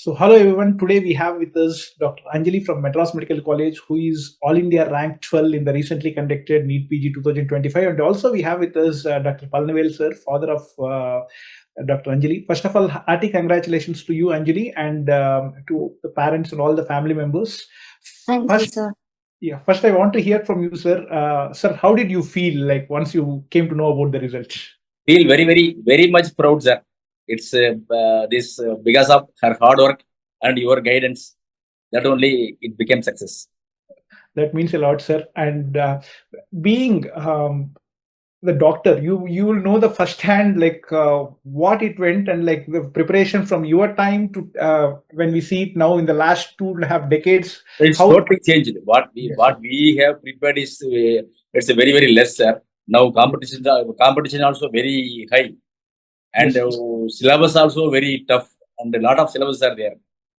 So, hello everyone. Today we have with us Dr. Anjali from Madras Medical College, who is All India ranked 12 in the recently conducted NEET-PG 2025. And also we have with us Dr. Palnavel sir, father of Dr. Anjali. First of all, hearty congratulations to you, Anjali, and to the parents and all the family members. Thank you, First, sir. yeah, first I want to hear from you, sir. Sir, how did you feel like once you came to know about the result? Feel very much proud, sir. It's this because of her hard work and your guidance that only it became success. That means a lot, sir. And being the doctor, you will know the first hand like what it went and like the preparation from your time to when we see it now in the last 2.5 decades. It's How totally changed. What Yes, sir. we have prepared is it's a very less, sir. Now competition also very high, and Yes, syllabus also very tough, and a lot of syllabus are there.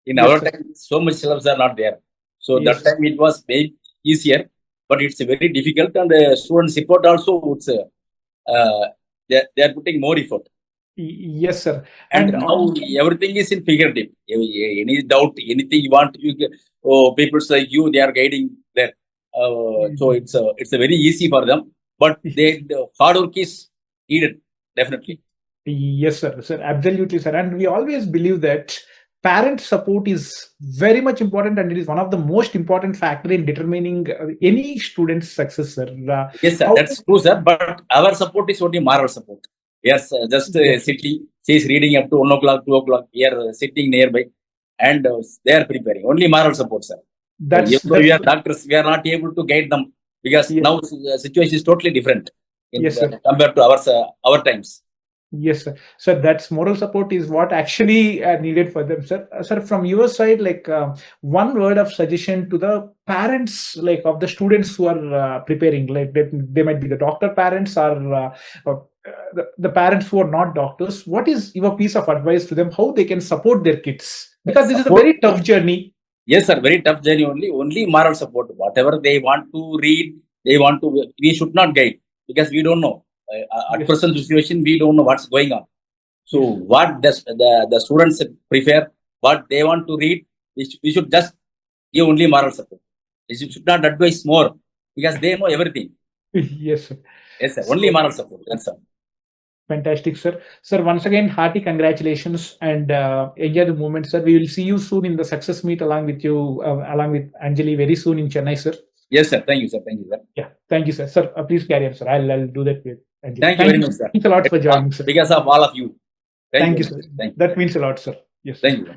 In yes, our sir. time, so much syllabus are not there. So that Yes, time it was very easier, but it's very difficult, and students' effort also it's they are putting more effort. Yes, sir. And And now everything is in fingertip. Any doubt, anything you want, people like you, they are guiding there. So it's a very easy for them. But the hard work is needed definitely. Yes, sir. Sir, absolutely, sir. And we always believe that parent support is very much important, and it is one of the most important factor in determining any student's success, sir. Yes, sir, How? that's true, sir. But our support is only moral support. Yes, just Yes, sitting. She is reading up to 1 o'clock, 2 o'clock. We are sitting nearby, and they are preparing. Only moral support, sir. Even though we that's are doctors, we are not able to guide them because yes, now the situation is totally different in yes, sir. compared to our times. Yes, sir. Sir, that's moral support is what actually needed for them, sir. Sir, from your side, like one word of suggestion to the parents, like of the students who are preparing, like they might be the doctor parents or the parents who are not doctors. What is your piece of advice to them? How they can support their kids? Because this is a Support, very tough journey. yes, sir. Very tough journey. Only moral support. Whatever they want to read, they want to. We should not guide because we don't know. At Yes, present situation, we don't know what's going on. So yes, what the students prefer, what they want to read, we should just give only moral support. We should not advise more because they know everything. yes, sir. Yes, sir. Only So, moral support. That's all. fantastic, sir. Sir, once again, hearty congratulations and enjoy the moment, sir. We will see you soon in the success meet along with you, along with Anjali, very soon in Chennai, sir. Yes, sir. Thank you, sir. Thank you, sir. Yeah, thank you, sir. Sir, please carry on, sir. I'll do that with Anjali. Thank you very much, sir. Thanks a lot for joining, sir. Because of all of you. Thank you, very sir. much. Thank you. That means a lot, sir. Yes. Thank you.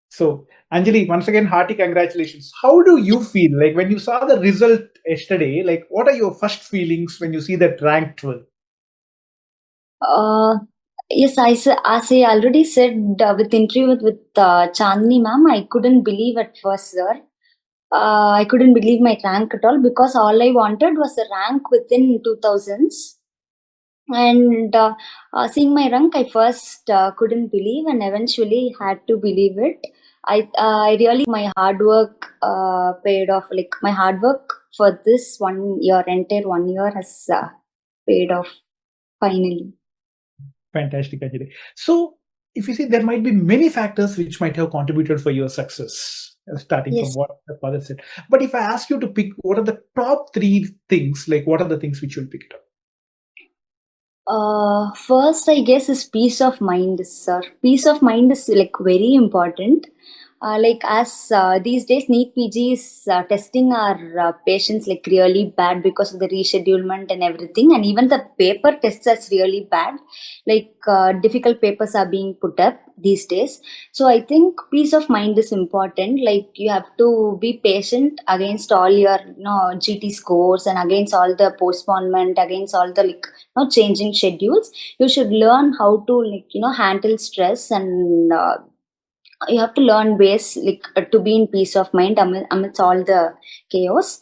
So, Anjali, once again, hearty congratulations. How do you feel like when you saw the result yesterday? Like, what are your first feelings when you see that rank 12? Yes, as I already said with interview with Chandni ma'am, I couldn't believe at first, sir. I couldn't believe my rank at all because all I wanted was a rank within 2000s. And seeing my rank, I first couldn't believe and eventually had to believe it. I really my hard work paid off. Like my hard work for this 1 year, entire 1 year has paid off finally. Fantastic, Anjali. So, if you see, there might be many factors which might have contributed for your success, starting from Yes. what the father said. But if I ask you to pick, what are the top 3 things? Like, what are the things which you'll pick it up? First, I guess is peace of mind, sir. Peace of mind is like very important. Like as these days, NEET-PG is testing our patients like really bad because of the reschedulement and everything, and even the paper tests is really bad. Like difficult papers are being put up these days. So I think peace of mind is important. Like you have to be patient against all your GT scores and against all the postponement, against all the changing schedules. You should learn how to handle stress and you have to learn ways to be in peace of mind amidst all the chaos.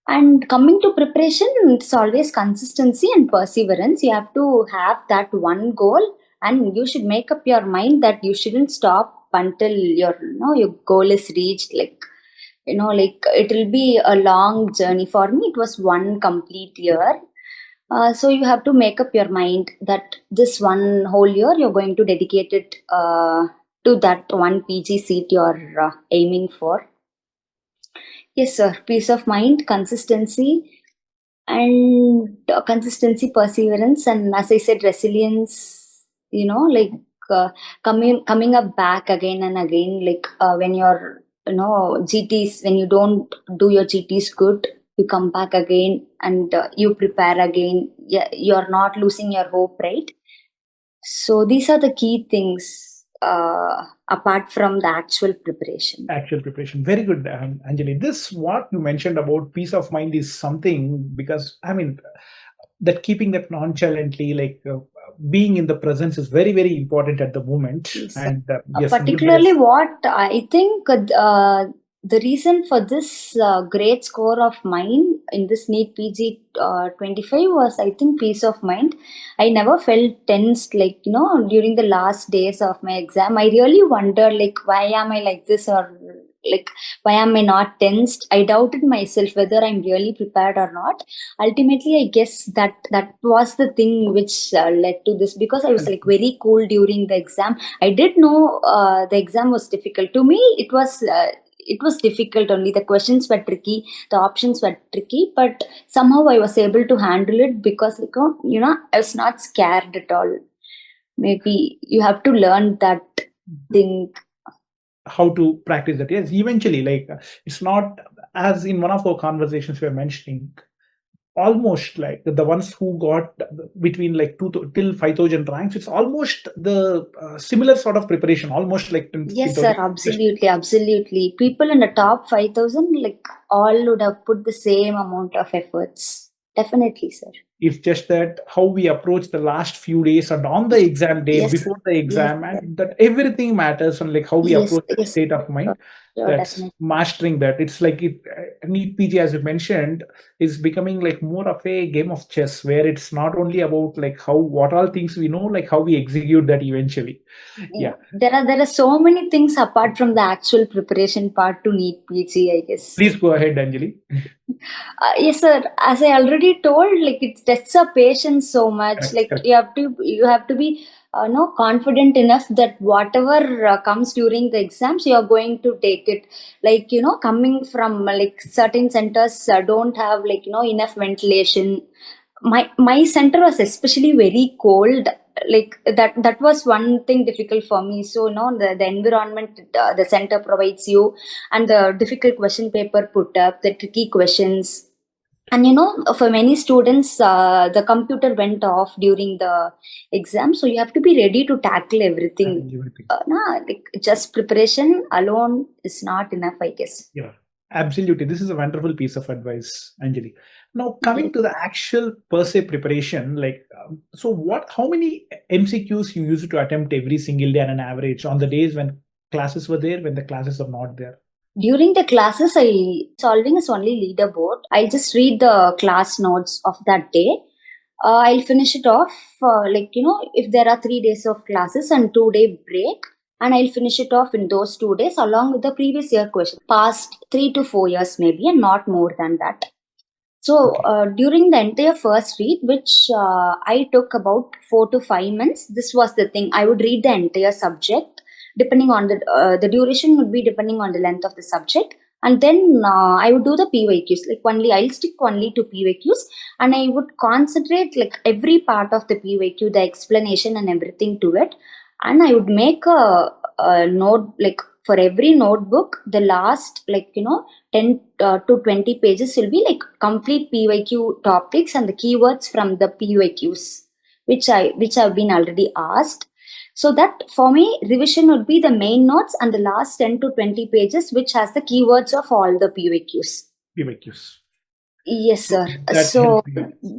And coming to preparation, it's always consistency and perseverance. You have to have that one goal, and you should make up your mind that you shouldn't stop until your goal is reached. Like it will be a long journey. For me, it was 1 complete year. So you have to make up your mind that this 1 whole year you're going to dedicate it to to that one PG seat you're aiming for. Yes, sir. Peace of mind, consistency, perseverance, and as I said, resilience. Like coming up back again and again. Like when you're GTs, when you don't do your GTs good, you come back again and you prepare again. Yeah, you're not losing your hope, right? So these are the key things apart from the actual preparation. Very good, Anjali. This, what you mentioned about peace of mind, is something, because I mean, that keeping that nonchalantly, like being in the presence, is very, very important at the moment. Yes, And particularly what I think the reason for this great score of mine in this NEET-PG 25 was, I think, peace of mind. I never felt tensed, like, during the last days of my exam. I really wondered, like, why am I like this, or like, why am I not tensed? I doubted myself whether I'm really prepared or not. Ultimately, I guess that was the thing which led to this, because I was like very cool during the exam. I did know the exam was difficult. To me, it was difficult only. The questions were tricky, the options were tricky, but somehow I was able to handle it because, I was not scared at all. Maybe you have to learn that thing. How to practice that. Yes, eventually, like it's not, as in one of our conversations we were mentioning, almost like the ones who got between like 2 till 5,000 ranks, it's almost the similar sort of preparation, almost like Yes, sir, absolutely. People in the top 5,000, like, all would have put the same amount of efforts. Definitely, sir. It's just that how we approach the last few days and on the exam day, Yes, before the exam, yes, and that everything matters, and like how we approach that state of mind. That's definitely. mastering that. It's like NEET-PG, as you mentioned, is becoming like more of a game of chess, where it's not only about like what all things we know, like how we execute that eventually. Yeah. There are so many things apart from the actual preparation part to NEET-PG, I guess. Please go ahead, Anjali. Yes, sir. As I already told, like, it tests our patience so much. Like, you have to be confident enough that whatever comes during the exams, you are going to take it. Like, coming from like certain centers don't have, like, enough ventilation. My center was especially very cold. Like, that was one thing difficult for me. So, the environment the center provides you, and the difficult question paper put up, the tricky questions. And for many students, the computer went off during the exam, so you have to be ready to tackle everything. Like, just preparation alone is not enough, I guess. Yeah, absolutely. This is a wonderful piece of advice, Anjali. Now, coming to the actual per se preparation, like, how many MCQs you used to attempt every single day on an average, on the days when classes were there, when the classes are not there? During the classes, solving is only leaderboard. I'll just read the class notes of that day. I'll finish it off, if there are 3 days of classes and 2-day break, and I'll finish it off in those 2 days along with the previous year question, past 3 to 4 years maybe, and not more than that. So during the entire first read, which I took about 4 to 5 months, this was the thing. I would read the entire subject, depending on the duration would be depending on the length of the subject. And then I would do the PYQs. Like, I'll stick only to PYQs, and I would concentrate like every part of the PYQ, the explanation and everything to it. And I would make a note, like, for every notebook, the last 10 to 20 pages will be like complete PYQ topics and the keywords from the PYQs, which have been already asked. So that for me, revision would be the main notes and the last 10 to 20 pages, which has the keywords of all the PYQs. Yes, sir. So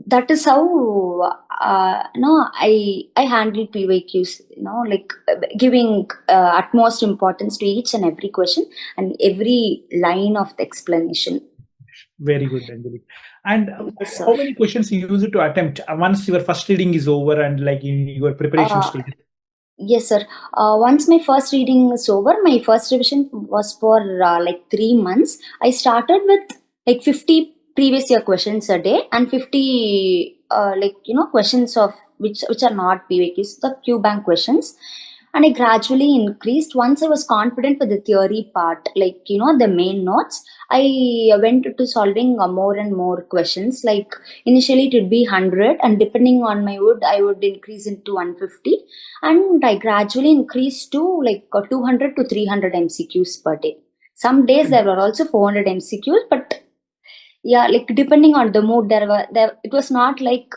that is how I handle PYQs. Like, giving utmost importance to each and every question and every line of the explanation. Very good, Anjali. And how many questions you use to attempt once your first reading is over and like in your preparation stage? Yes, sir. Once my first reading is over, my first revision was for like 3 months. I started with like 50 previous year questions a day and 50 questions of which are not PYQs, the Q bank questions. and I gradually increased. Once I was confident with the theory part, like, the main notes, I went to solving more and more questions. Like, initially it would be 100, and depending on my wood, I would increase into 150, and I gradually increased to like 200 to 300 MCQs per day. Some days there were also 400 MCQs, but yeah, like depending on the mood, it was not like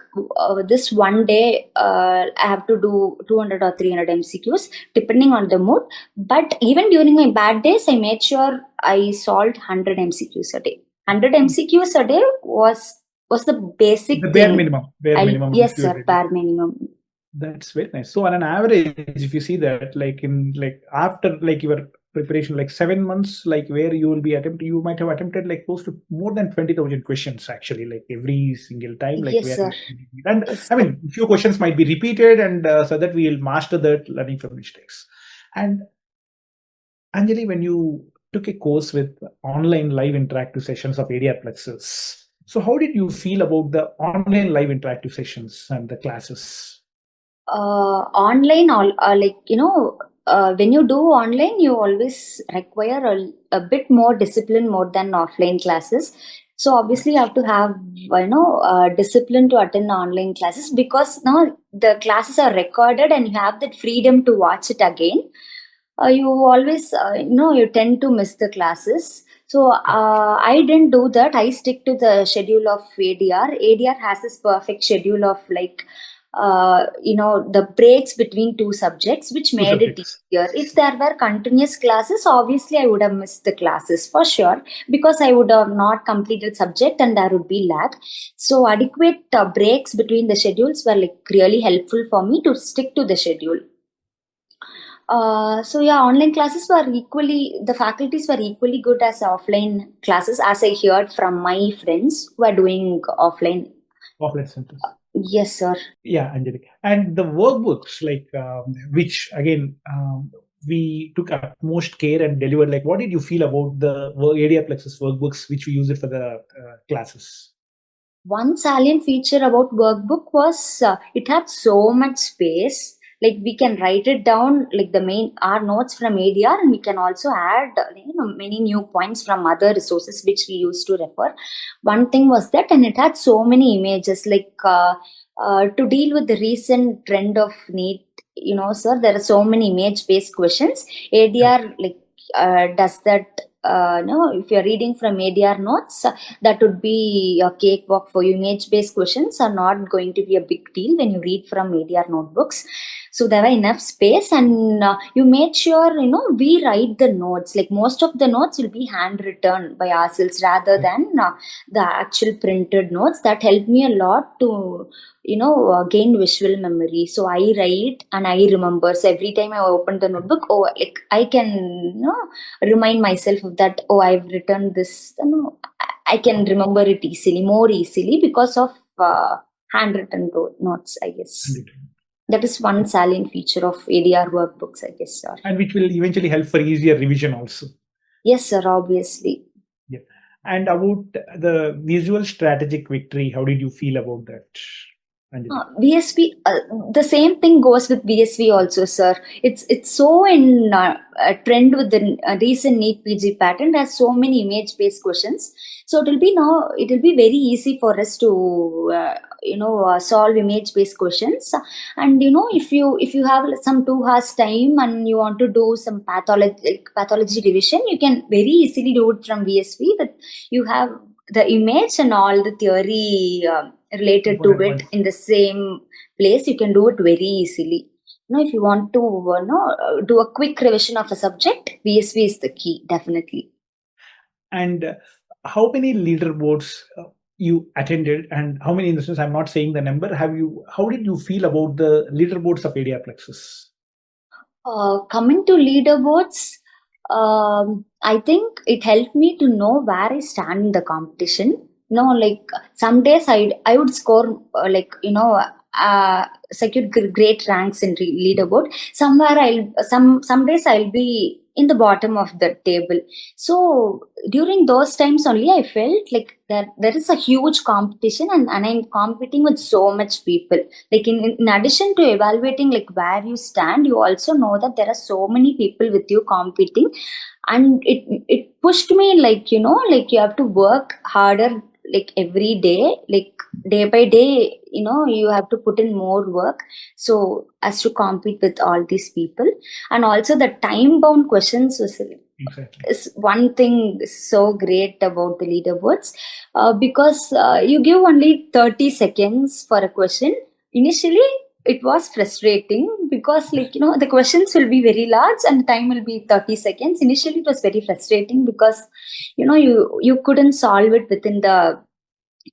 this one day I have to do 200 or 300 MCQs, depending on the mood. But even during my bad days, I made sure I solved 100 MCQs a day. 100 MCQs a day was the basic The bare thing. minimum. Bare minimum. Yes, sir, bare minimum. That's very nice. So on an average, if you see that, like in like after like your preparation, like 7 months, like where you will be you might have attempted like close to more than 20,000 questions actually, like every single time, like Yes, where sir. and Yes. I mean, few questions might be repeated, and so that we'll master that, learning from mistakes. And Anjali, when you took a course with online live interactive sessions of ADrPLEXUS, so how did you feel about the online live interactive sessions and the classes? Online, like, when you do online, you always require a bit more discipline more than offline classes. So obviously you have to have discipline to attend online classes, because now the classes are recorded and you have that freedom to watch it again. You always you tend to miss the classes. So I didn't do that. I stick to the schedule of ADR has this perfect schedule of like the breaks between two subjects, which made it easier. If there were continuous classes, obviously I would have missed the classes for sure, because I would have not completed subject and there would be lag. So adequate breaks between the schedules were like really helpful for me to stick to the schedule. So yeah, online classes the faculties were equally good as offline classes, as I heard from my friends who are doing offline centers. Yes, sir. Yeah, Anjali. And the workbooks, like which again we took utmost care and delivered. Like, what did you feel about the ADrPLEXUS workbooks which we use it for the classes? One salient feature about workbook was it had so much space. Like, we can write it down, like our notes from ADR, and we can also add many new points from other resources which we used to refer. One thing was that, and it had so many images, like to deal with the recent trend of NEET. Sir, there are so many image-based questions. ADR does that. If you're reading from ADR notes, that would be a cakewalk for you. Image-based questions are not going to be a big deal when you read from ADR notebooks. So there were enough space, and you made sure we write the notes. Like, most of the notes will be handwritten by ourselves rather than the actual printed notes. That helped me a lot to gain visual memory. So I write and I remember. So every time I open the notebook, like I can remind myself of that. I've written this. I can remember it more easily because of handwritten notes, I guess. That is one salient feature of ADR workbooks, I guess, sir. And which will eventually help for easier revision also. Yes, sir, obviously. Yeah. And about the visual strategic victory, how did you feel about that? VSV, the same thing goes with VSV also, sir. It's so in trend with the recent NEET-PG pattern. Has so many image-based questions, so it will be very easy for us to solve image-based questions. And if you have some 2 hours time and you want to do some pathology division, you can very easily do it from VSV. That you have the image and all the theory related to it in the same place. You can do it very easily. If you want to do a quick revision of a subject, VSV is the key, definitely. And how many leaderboards you attended, and how many instances? I'm not saying the number. How did you feel about the leaderboards of ADrPLEXUS? Coming to leaderboards, I think it helped me to know where I stand in the competition. Like some days I would score secure great ranks in leaderboard. Some days I'll be in the bottom of the table. So during those times only I felt like that there is a huge competition, and I'm competing with so much people. Like in addition to evaluating like where you stand, you also know that there are so many people with you competing, and it pushed me, like, like you have to work harder, like every day, like day by day, you have to put in more work so as to compete with all these people. And also the time bound questions was Exactly. is one thing so great about the leaderboards, because you give only 30 seconds for a question. Initially it was frustrating because, like, the questions will be very large and time will be 30 seconds. Initially it was very frustrating because you couldn't solve it within the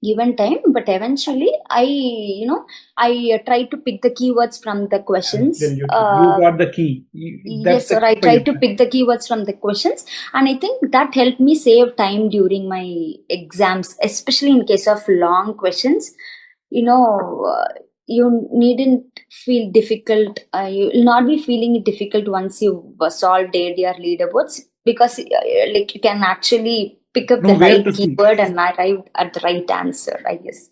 given time, but eventually I tried to pick the keywords from the questions. Absolutely. You got the key. That's Yes, the sir. key I for your tried to plan. pick the keywords from the questions, and I think that helped me save time during my exams, especially in case of long questions. You needn't feel difficult. You will not be feeling it difficult once you solved ADR leaderboards, because like you can actually pick up the Know where right to see. keyword and arrive at the right answer, I guess.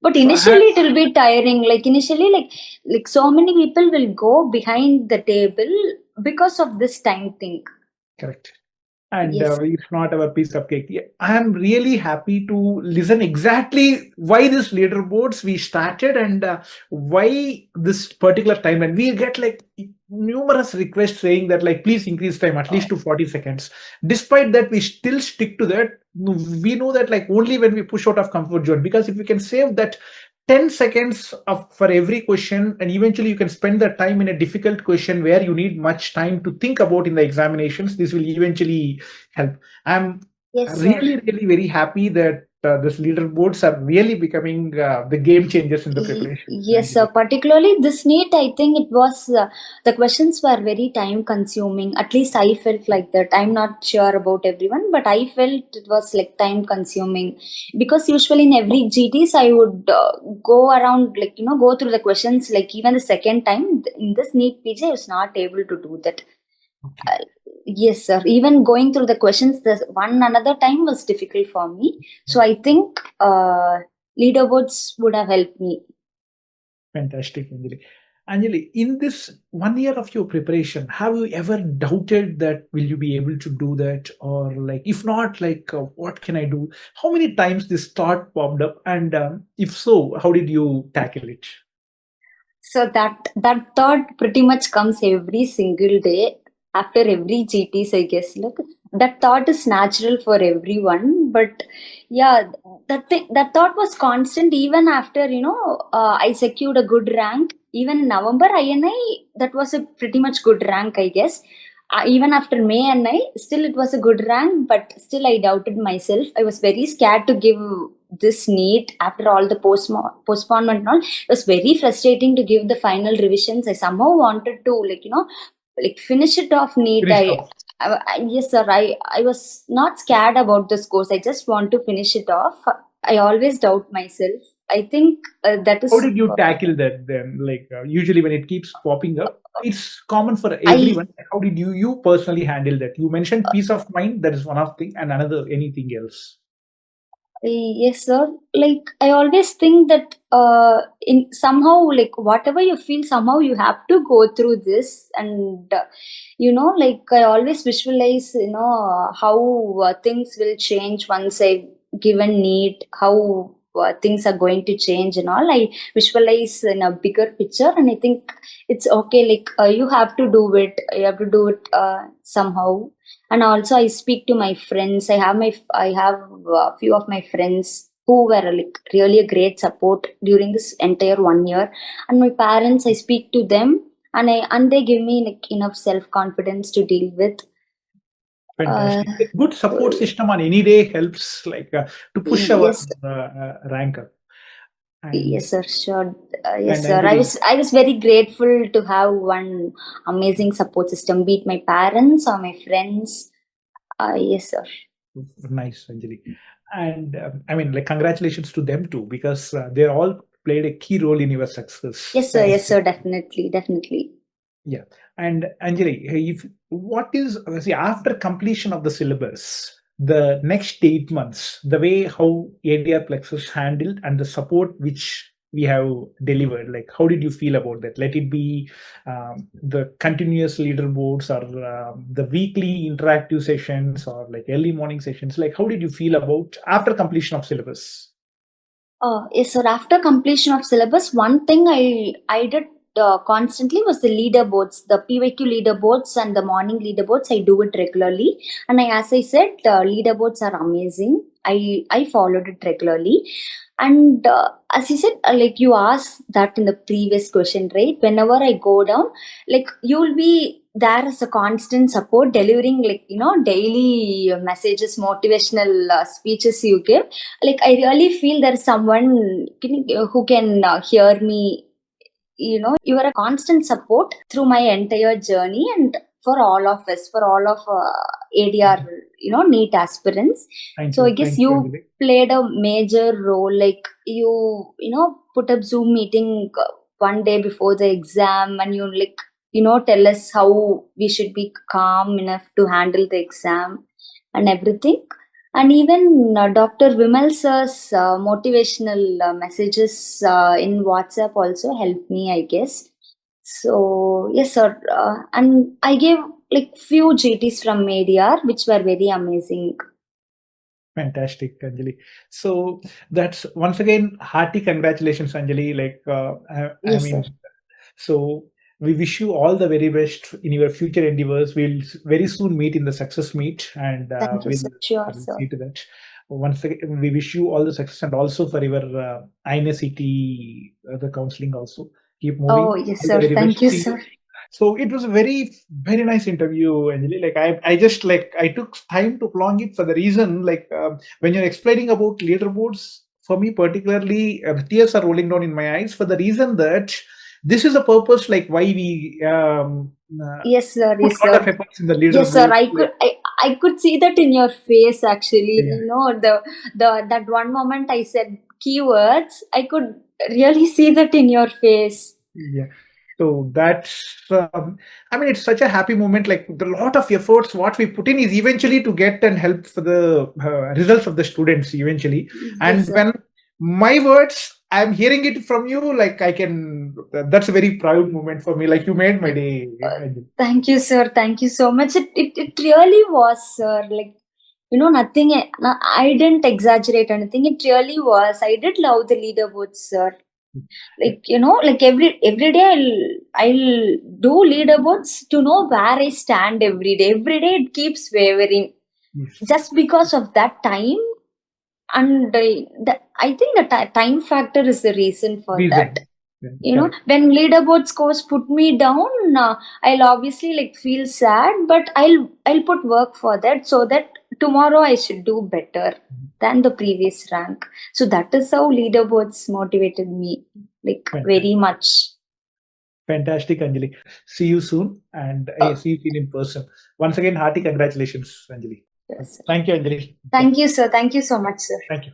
But So initially it will be tiring. Like initially, like so many people will go behind the table because of this time thing. correct. And Yes. it's not our piece of cake. Yeah, I am really happy to listen exactly why this leaderboards we started, and why this particular time. And we get like numerous requests saying that, like, please increase time at least to 40 seconds. Despite that, we still stick to that. We know that, like, only when we push out of comfort zone, because if we can save that 10 seconds for every question, and eventually you can spend the time in a difficult question where you need much time to think about in the examinations, this will eventually help. I'm Yes, sir. really very happy that this leaderboards are really becoming the game changers in the preparation. Yes, sir. Particularly this NEET, I think it was the questions were very time consuming. At least I felt like that. I'm not sure about everyone, but I felt it was like time consuming, because usually in every GTs I would go around, like, go through the questions, like even the second time. In this NEET-PG I was not able to do that. Okay. Yes, sir. Even going through the questions, the one another time was difficult for me. So I think leaderboards would have helped me. Fantastic, Anjali. Anjali, in this 1 year of your preparation, have you ever doubted that will you be able to do that, or like if not, like what can I do? How many times this thought popped up, and if so, how did you tackle it? So that thought pretty much comes every single day after every GTs, I guess. Look, that thought is natural for everyone, but yeah, that thought was constant even after, I secured a good rank. Even in November INI, that was a pretty much good rank, I guess. Even after May and I, still it was a good rank, but still I doubted myself. I was very scared to give this NEET after all the postponement and all. It was very frustrating to give the final revisions. I somehow wanted to, like, like finish it off NEET. Finished off. Yes, sir. I was not scared about this course. I just want to finish it off. I always doubt myself. I think that How is. did you tackle that then? Like usually when it keeps popping up, it's common for I everyone. How did you personally handle that? You mentioned peace of mind. That is one of the, and another anything else. Yes, sir. Like I always think that in somehow, like whatever you feel, somehow you have to go through this, and like I always visualize, how things will change once I given NEET, how things are going to change and all. I visualize in a bigger picture, and I think it's okay. Like you have to do it. You have to do it somehow. And also I speak to my friends. I have a few of my friends who were like really a great support during this entire 1 year. And my parents, I speak to them, and they give me like enough self confidence to deal with. Fantastic. A good support So, system on any day helps, like to push our yes. rank up. And Yes, sir. Sure. Yes, and sir. I Anjali, was I was very grateful to have one amazing support system, be it my parents or my friends. Yes, sir. nice, Anjali. And I mean, like, congratulations to them too, because they all played a key role in your success. Yes, sir. Yes, sir. Definitely, definitely. Yeah. And Anjali, what is, see, after completion of the syllabus, the next 8 months, the way how ADrPLEXUS handled and the support which we have delivered, like how did you feel about that? Let it be the continuous leaderboards or the weekly interactive sessions or like early morning sessions. Like how did you feel about after completion of syllabus? Yes, sir. After completion of syllabus, one thing I did constantly was the leaderboards, the PYQ leaderboards and the morning leaderboards. I do it regularly, and as I said, leaderboards are amazing. I followed it regularly, and as you said, like you asked that in the previous question, right? Whenever I go down, like you'll be there as a constant support, delivering daily messages, motivational speeches you give. Like I really feel there's someone who can hear me. You are a constant support through my entire journey, and for all of us, for all of ADR, NEET aspirants. Thank So I you. guess Thank you, you Anjali. played a major role. Like you put up Zoom meeting one day before the exam, and you tell us how we should be calm enough to handle the exam and everything. And even Dr. Vimal sir's motivational messages in WhatsApp also helped me, I guess. So yes, sir. And I gave like few GTs from ADR, which were very amazing. Fantastic, Anjali. So that's once again hearty congratulations, Anjali. Like I Yes, mean, sir. so we wish you all the very best in your future endeavors. We'll very soon meet in the success meet, and Thank you, we'll sir. Sure, we'll sir. see to that. Once again, we wish you all the success, and also for your INSET the counseling also. Keep Oh, moving. yes, All the sir. very Thank best. you, See you. sir. So it was a very, very nice interview, Anjali. Like I just like I took time to prolong it for the reason like when you're explaining about leaderboards, for me particularly, the tears are rolling down in my eyes for the reason that this is a purpose like why we Yes, sir. put Yes, a lot of sir. efforts in the Yes, sir. leaderboard. Like, I could see that in your face actually. yeah, The that one moment I said keywords, I could really see that in your face. yeah. So that's, I mean, it's such a happy moment. Like the lot of efforts, what we put in is eventually to get and help for the results of the students eventually. Yes, And sir. when my words, I'm hearing it from you, like I can, that's a very proud moment for me. Like you made my day. Thank you, sir. Thank you so much. It really was, sir. Like, nothing, I didn't exaggerate anything. It really was. I did love the leaderboards, sir. Like, like every day I'll do leaderboards to know where I stand every day. Every day it keeps wavering Yes. just because of that time. And I think the time factor is the reason for that. Yeah, correct. When leaderboard scores put me down, I'll obviously like feel sad, but I'll put work for that so that tomorrow I should do better than the previous rank. So that is how leaderboards motivated me like very much. Fantastic, Anjali. See you soon, and see you soon in person. Once again, hearty congratulations, Anjali. Yes, sir. Thank you, Anjali. Thank you, sir. Thank you so much, sir. Thank you.